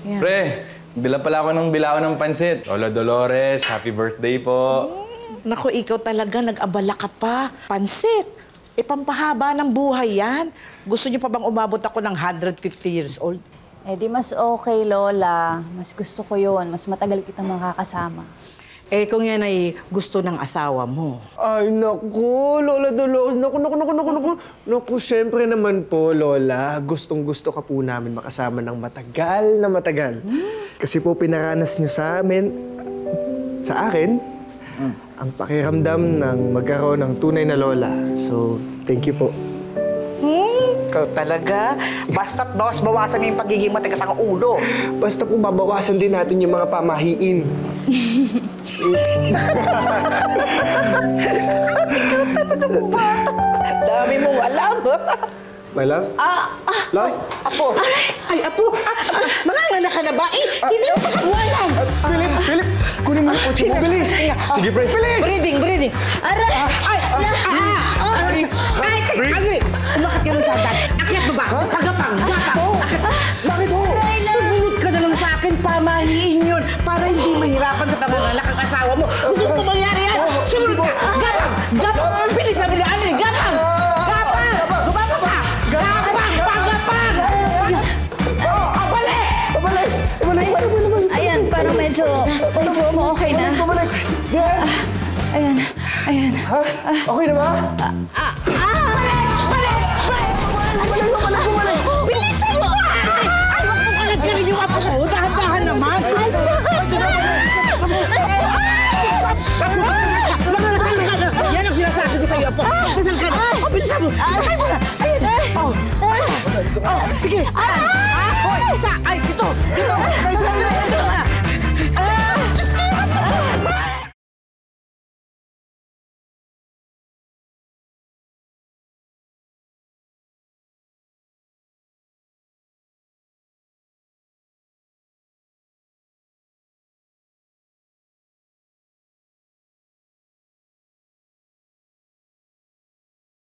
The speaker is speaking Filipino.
Yan. Pre, bila pala ako ng bilao ng pansit. Lola Dolores, happy birthday po. Naku, ikaw talaga, nag-abala ka pa. Pansit. Pampahaba ng buhay yan. Gusto niyo pa bang umabot ako ng 150 years old? Eh di mas okay, Lola. Mas gusto ko yun. Mas matagal kitang makakasama. Kung yan ay gusto ng asawa mo. Ay, naku, Lola Dolores. Naku, syempre naman po, Lola. Gustong-gusto ka po namin makasama ng matagal na matagal. Kasi po pinaranas niyo sa amin, sa akin, ang pakiramdam ng magkaroon ng tunay na lola. So, thank you po. Ikaw talaga. Basta't bawas-bawasan mo yung pagiging matigas ang ulo. Basta po babawasan din natin yung mga pamahiin. Ikaw talaga ba? Dami mong alam. My love? Love? Apo. Ay, Apo. Mangalala ka na ba? Hindi mo pakawalan. Philip! Kunin mo yung kotse mo. Bilis! Sige, Bray. Bilis! Breathing. Aray! Ay! Umakit ka ng sandan. Akyat mo ba? Pagapang. Gapang. Bakit ho? Sumunod ka na lang sa akin. Pamahiin yun. Para hindi mahirapan sa panganganak ang asawa mo. Gusto mo mangyari yan? Sumunod ka. Gapang. Bilis sabi na ano. Gapang. Gumapa pa. Balik! Ayan, parang medyo okay na. Ayan. Ha? Okay na ba? Bilisan mo! Ay, wag mo kalat ka rin yung apo ko. Dahan-dahan naman. Yan ang sinasabi ko sa'yo, Apo. Dasal ka na. Bilisan mo.